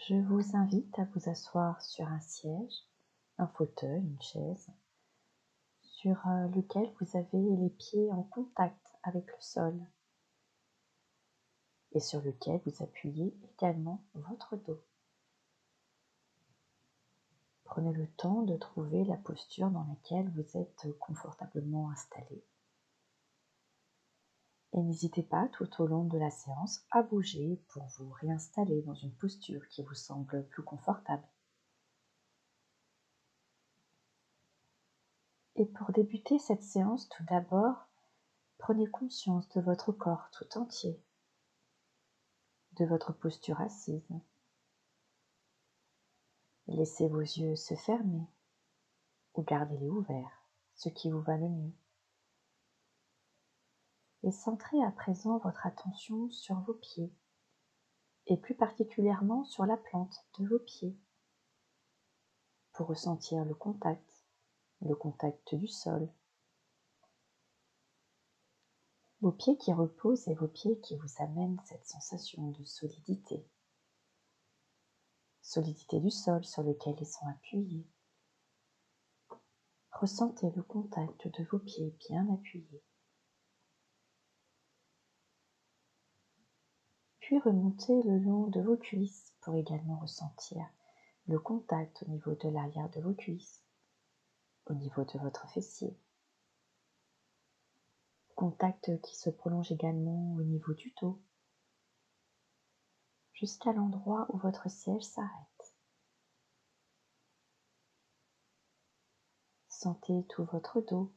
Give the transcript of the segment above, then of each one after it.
Je vous invite à vous asseoir sur un siège, un fauteuil, une chaise, sur lequel vous avez les pieds en contact avec le sol et sur lequel vous appuyez également votre dos. Prenez le temps de trouver la posture dans laquelle vous êtes confortablement installé. Et n'hésitez pas tout au long de la séance à bouger pour vous réinstaller dans une posture qui vous semble plus confortable. Et pour débuter cette séance, tout d'abord, prenez conscience de votre corps tout entier, de votre posture assise. Laissez vos yeux se fermer ou gardez-les ouverts, ce qui vous va le mieux. Et centrez à présent votre attention sur vos pieds, et plus particulièrement sur la plante de vos pieds, pour ressentir le contact du sol. Vos pieds qui reposent et vos pieds qui vous amènent cette sensation de solidité. Solidité du sol sur lequel ils sont appuyés. Ressentez le contact de vos pieds bien appuyés. Puis remontez le long de vos cuisses pour également ressentir le contact au niveau de l'arrière de vos cuisses, au niveau de votre fessier. Contact qui se prolonge également au niveau du dos, jusqu'à l'endroit où votre siège s'arrête. Sentez tout votre dos,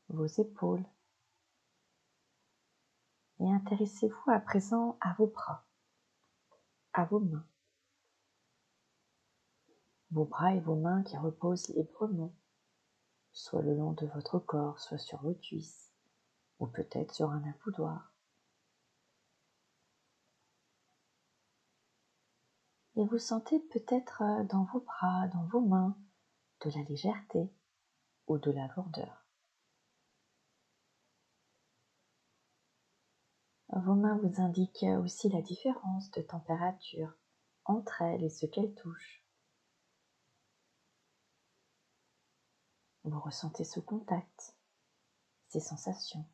vos épaules, et intéressez-vous à présent à vos bras, à vos mains. Vos bras et vos mains qui reposent librement, soit le long de votre corps, soit sur vos cuisses, ou peut-être sur un accoudoir. Et vous sentez peut-être dans vos bras, dans vos mains, de la légèreté ou de la lourdeur. Vos mains vous indiquent aussi la différence de température entre elles et ce qu'elles touchent. Vous ressentez ce contact, ces sensations,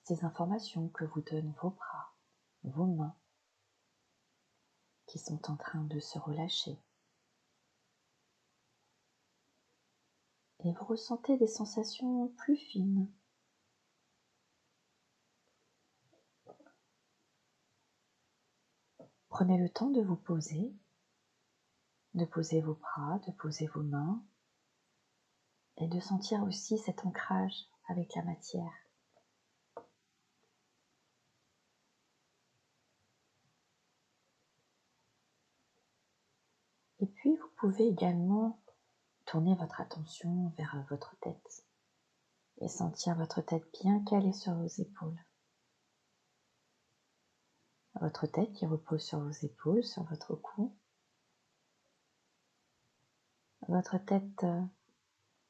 ces informations que vous donnent vos bras, vos mains, qui sont en train de se relâcher. Et vous ressentez des sensations plus fines. Prenez le temps de vous poser, de poser vos bras, de poser vos mains, et de sentir aussi cet ancrage avec la matière. Et puis vous pouvez également tourner votre attention vers votre tête et sentir votre tête bien calée sur vos épaules. Votre tête qui repose sur vos épaules, sur votre cou. Votre tête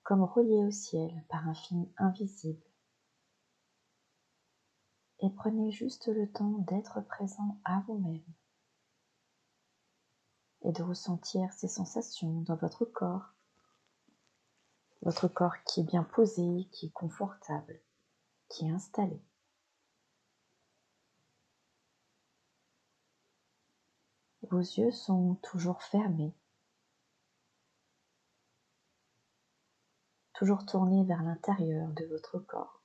comme reliée au ciel par un fil invisible. Et prenez juste le temps d'être présent à vous-même et de ressentir ces sensations dans votre corps qui est bien posé, qui est confortable, qui est installé. Vos yeux sont toujours fermés, toujours tournés vers l'intérieur de votre corps.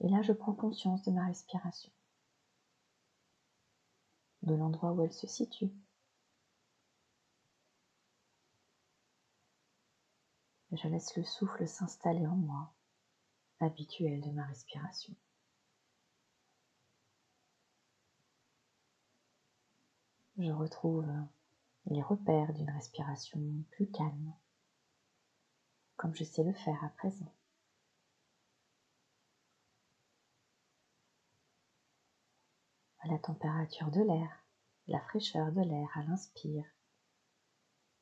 Et là, je prends conscience de ma respiration, de l'endroit où elle se situe. Je laisse le souffle s'installer en moi, habituel de ma respiration. Je retrouve les repères d'une respiration plus calme, comme je sais le faire à présent. La température de l'air, la fraîcheur de l'air à l'inspire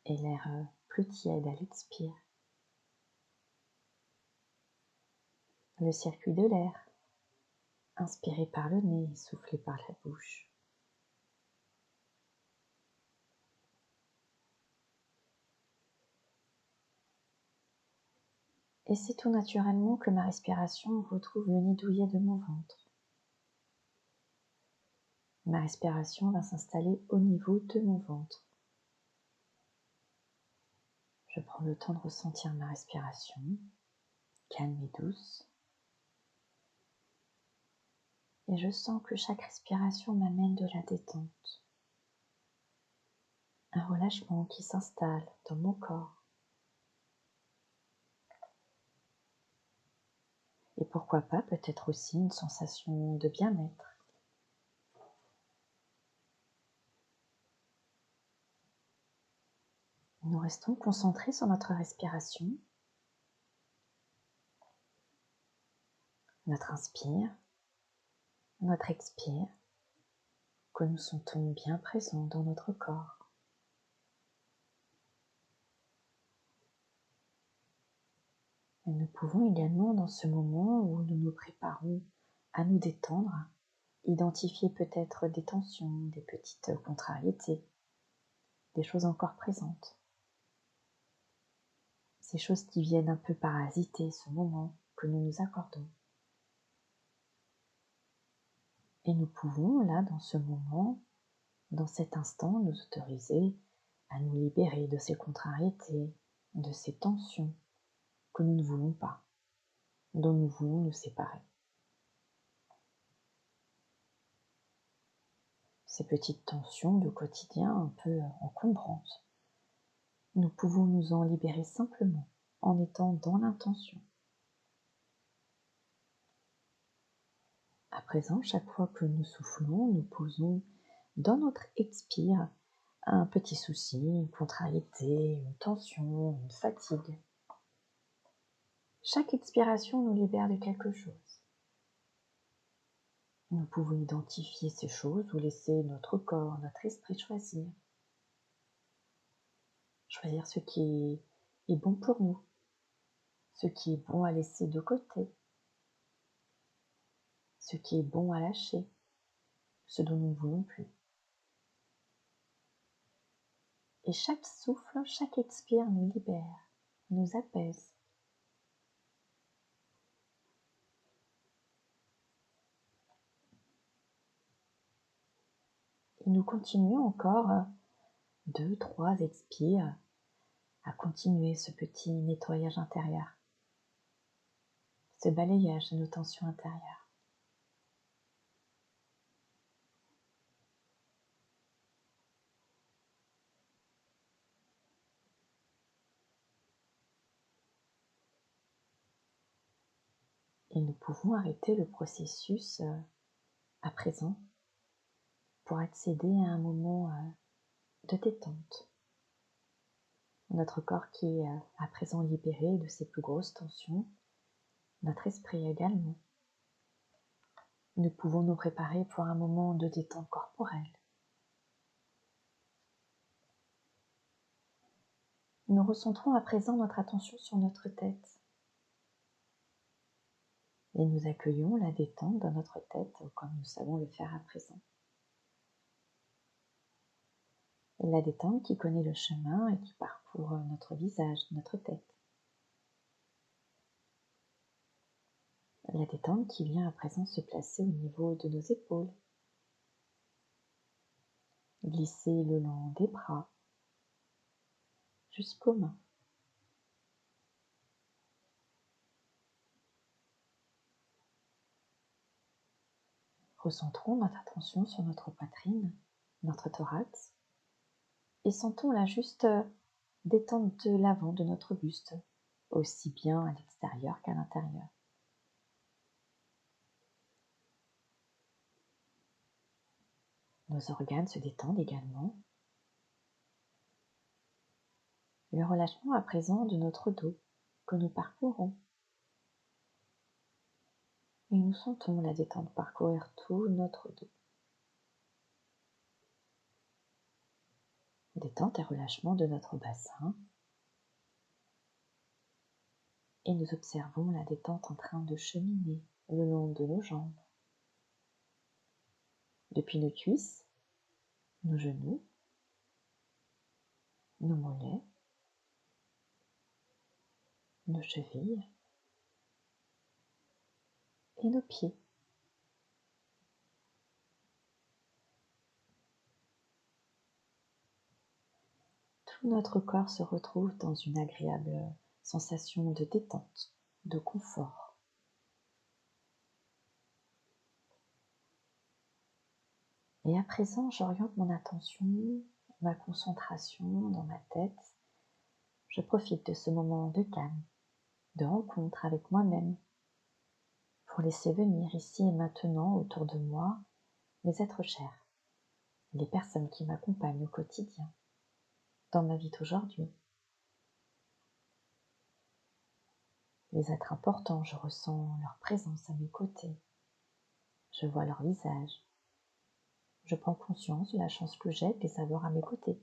et l'air plus tiède à l'expire. Le circuit de l'air, inspiré par le nez et soufflé par la bouche. Et c'est tout naturellement que ma respiration retrouve le nid douillet de mon ventre. Ma respiration va s'installer au niveau de mon ventre. Je prends le temps de ressentir ma respiration, calme et douce. Et je sens que chaque respiration m'amène de la détente. Un relâchement qui s'installe dans mon corps. Et pourquoi pas peut-être aussi une sensation de bien-être. Nous restons concentrés sur notre respiration. Notre inspire, notre expire, que nous sentons bien présents dans notre corps. Et nous pouvons également, dans ce moment où nous nous préparons à nous détendre, identifier peut-être des tensions, des petites contrariétés, des choses encore présentes. Ces choses qui viennent un peu parasiter ce moment que nous nous accordons. Et nous pouvons, là, dans ce moment, dans cet instant, nous autoriser à nous libérer de ces contrariétés, de ces tensions que nous ne voulons pas, dont nous voulons nous séparer. Ces petites tensions du quotidien un peu encombrantes, nous pouvons nous en libérer simplement en étant dans l'intention. À présent, chaque fois que nous soufflons, nous posons dans notre expire un petit souci, une contrariété, une tension, une fatigue. Chaque expiration nous libère de quelque chose. Nous pouvons identifier ces choses ou laisser notre corps, notre esprit choisir. Choisir ce qui est bon pour nous, ce qui est bon à laisser de côté, ce qui est bon à lâcher, ce dont nous ne voulons plus. Et chaque souffle, chaque expire nous libère, nous apaise. Et nous continuons encore 2, 3 expires à continuer ce petit nettoyage intérieur, ce balayage de nos tensions intérieures. Et nous pouvons arrêter le processus à présent pour accéder à un moment de détente. Notre corps qui est à présent libéré de ses plus grosses tensions, notre esprit également. Nous pouvons nous préparer pour un moment de détente corporelle. Nous recentrons à présent notre attention sur notre tête. Et nous accueillons la détente dans notre tête comme nous savons le faire à présent. Et la détente qui connaît le chemin et qui parcourt notre visage, notre tête. La détente qui vient à présent se placer au niveau de nos épaules. Glisser le long des bras jusqu'aux mains. Recentrons notre attention sur notre poitrine, notre thorax, et sentons la juste détente de l'avant de notre buste, aussi bien à l'extérieur qu'à l'intérieur. Nos organes se détendent également. Le relâchement à présent de notre dos que nous parcourons. Et nous sentons la détente parcourir tout notre dos. Détente et relâchement de notre bassin. Et nous observons la détente en train de cheminer le long de nos jambes. Depuis nos cuisses, nos genoux, nos mollets, nos chevilles, et nos pieds. Tout notre corps se retrouve dans une agréable sensation de détente, de confort. Et à présent, j'oriente mon attention, ma concentration dans ma tête. Je profite de ce moment de calme, de rencontre avec moi-même, pour laisser venir ici et maintenant autour de moi mes êtres chers, les personnes qui m'accompagnent au quotidien, dans ma vie d'aujourd'hui. Les êtres importants, je ressens leur présence à mes côtés. Je vois leur visage. Je prends conscience de la chance que j'ai de les avoir à mes côtés.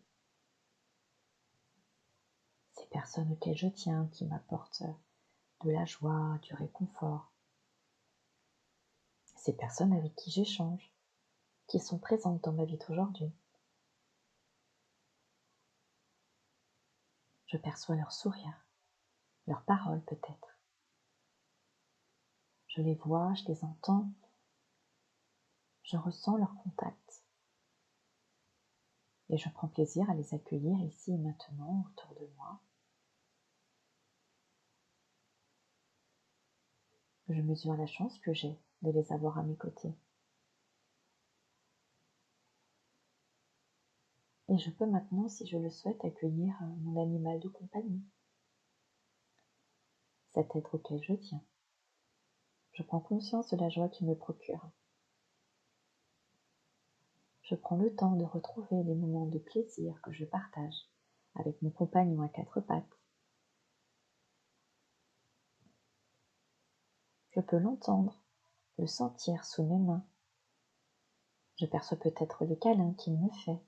Ces personnes auxquelles je tiens, qui m'apportent de la joie, du réconfort. Ces personnes avec qui j'échange, qui sont présentes dans ma vie d'aujourd'hui. Je perçois leur sourire, leurs paroles peut-être. Je les vois, je les entends, je ressens leur contact. Et je prends plaisir à les accueillir ici et maintenant autour de moi. Je mesure la chance que j'ai de les avoir à mes côtés. Et je peux maintenant, si je le souhaite, accueillir mon animal de compagnie, cet être auquel je tiens. Je prends conscience de la joie qu'il me procure. Je prends le temps de retrouver les moments de plaisir que je partage avec mon compagnon à quatre pattes. Je peux l'entendre, le sentir sous mes mains. Je perçois peut-être les câlins qu'il me fait.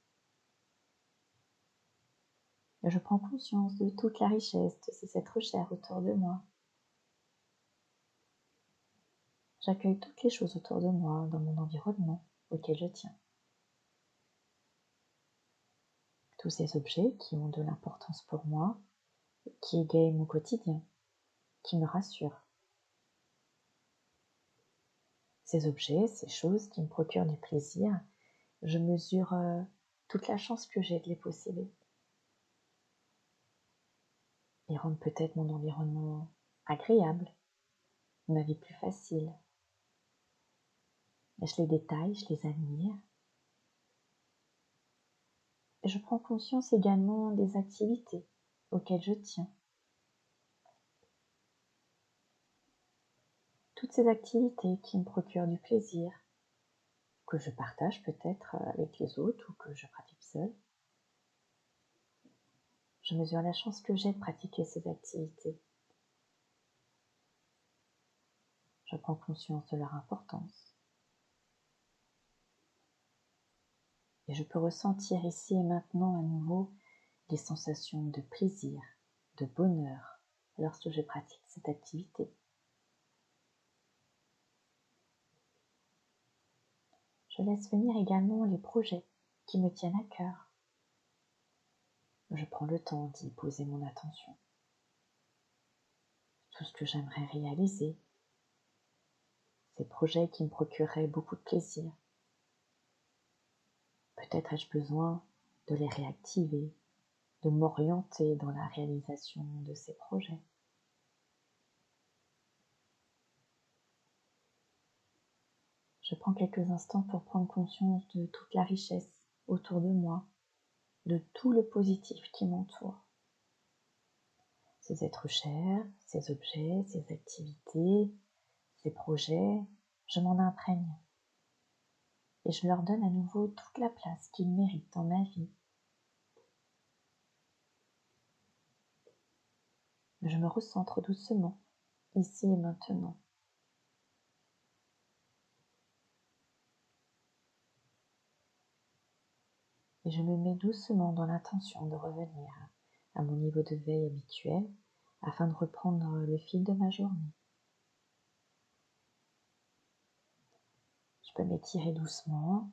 Je prends conscience de toute la richesse de ces êtres chers autour de moi. J'accueille toutes les choses autour de moi, dans mon environnement auquel je tiens. Tous ces objets qui ont de l'importance pour moi, qui égayent mon quotidien, qui me rassurent. Ces objets, ces choses qui me procurent du plaisir, je mesure toute la chance que j'ai de les posséder. Ils rendent peut-être mon environnement agréable, ma vie plus facile. Et je les détaille, je les admire. Et je prends conscience également des activités auxquelles je tiens. Toutes ces activités qui me procurent du plaisir, que je partage peut-être avec les autres ou que je pratique seule. Je mesure la chance que j'ai de pratiquer ces activités. Je prends conscience de leur importance. Et je peux ressentir ici et maintenant à nouveau des sensations de plaisir, de bonheur lorsque je pratique cette activité. Je laisse venir également les projets qui me tiennent à cœur. Je prends le temps d'y poser mon attention. Tout ce que j'aimerais réaliser, ces projets qui me procureraient beaucoup de plaisir. Peut-être ai-je besoin de les réactiver, de m'orienter dans la réalisation de ces projets. Je prends quelques instants pour prendre conscience de toute la richesse autour de moi, de tout le positif qui m'entoure. Ces êtres chers, ces objets, ces activités, ces projets, je m'en imprègne. Et je leur donne à nouveau toute la place qu'ils méritent dans ma vie. Je me recentre doucement, ici et maintenant. Et je me mets doucement dans l'intention de revenir à mon niveau de veille habituel afin de reprendre le fil de ma journée. Je peux m'étirer doucement,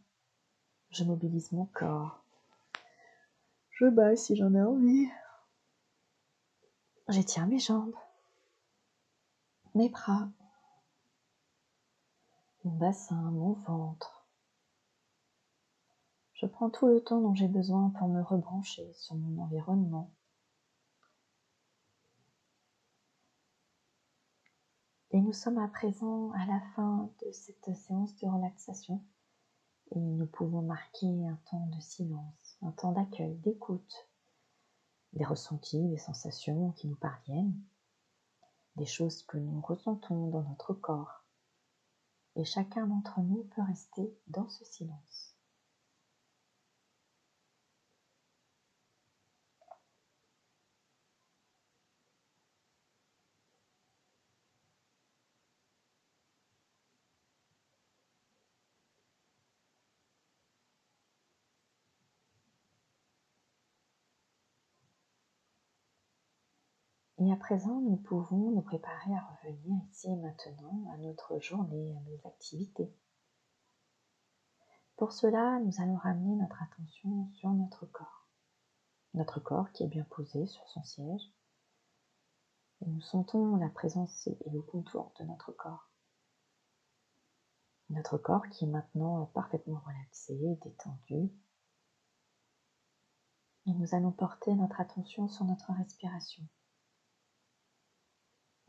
je mobilise mon corps. Je bats si j'en ai envie. J'étire mes jambes, mes bras, mon bassin, mon ventre. Je prends tout le temps dont j'ai besoin pour me rebrancher sur mon environnement. Et nous sommes à présent à la fin de cette séance de relaxation et nous pouvons marquer un temps de silence, un temps d'accueil, d'écoute, des ressentis, des sensations qui nous parviennent, des choses que nous ressentons dans notre corps. Et chacun d'entre nous peut rester dans ce silence. Et à présent, nous pouvons nous préparer à revenir ici et maintenant à notre journée, à nos activités. Pour cela, nous allons ramener notre attention sur notre corps. Notre corps qui est bien posé sur son siège. Et nous sentons la présence et le contour de notre corps. Notre corps qui est maintenant parfaitement relaxé, détendu. Et nous allons porter notre attention sur notre respiration.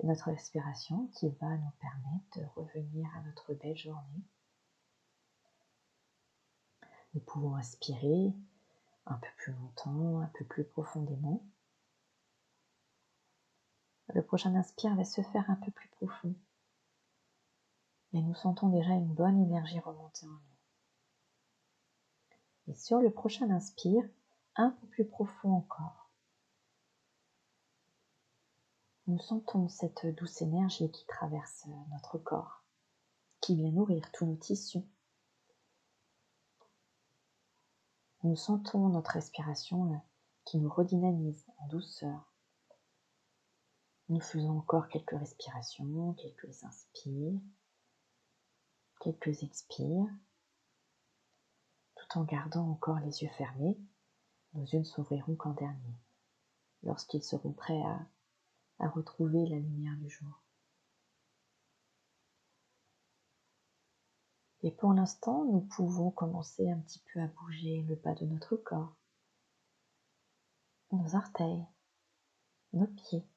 Et notre respiration qui va nous permettre de revenir à notre belle journée. Nous pouvons inspirer un peu plus longtemps, un peu plus profondément. Le prochain inspire va se faire un peu plus profond. Et nous sentons déjà une bonne énergie remonter en nous. Et sur le prochain inspire, un peu plus profond encore. Nous sentons cette douce énergie qui traverse notre corps, qui vient nourrir tous nos tissus. Nous sentons notre respiration qui nous redynamise en douceur. Nous faisons encore quelques respirations, quelques inspires, quelques expires, tout en gardant encore les yeux fermés. Nos yeux ne s'ouvriront qu'en dernier, lorsqu'ils seront prêts à retrouver la lumière du jour. Et pour l'instant, nous pouvons commencer un petit peu à bouger le bas de notre corps, nos orteils, nos pieds.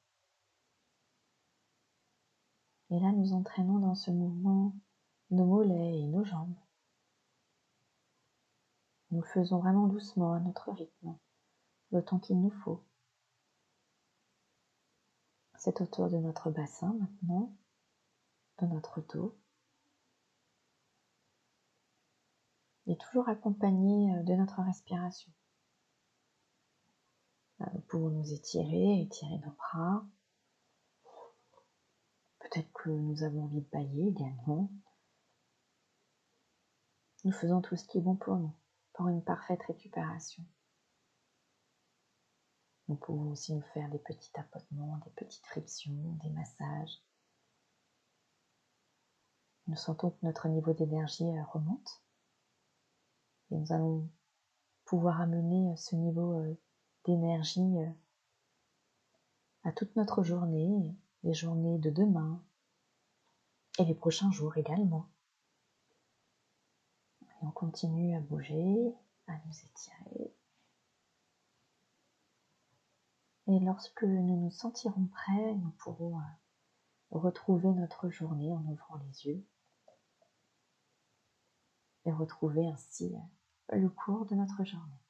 Et là, nous entraînons dans ce mouvement nos mollets et nos jambes. Nous le faisons vraiment doucement à notre rythme, le temps qu'il nous faut. C'est autour de notre bassin maintenant, de notre dos. Et toujours accompagné de notre respiration. Là, nous pouvons nous étirer nos bras. Peut-être que nous avons envie de bâiller également. Nous faisons tout ce qui est bon pour nous, pour une parfaite récupération. Nous pouvons aussi nous faire des petits tapotements, des petites frictions, des massages. Nous sentons que notre niveau d'énergie remonte. Et nous allons pouvoir amener ce niveau d'énergie à toute notre journée, les journées de demain et les prochains jours également. Et on continue à bouger, à nous étirer. Et lorsque nous nous sentirons prêts, nous pourrons retrouver notre journée en ouvrant les yeux et retrouver ainsi le cours de notre journée.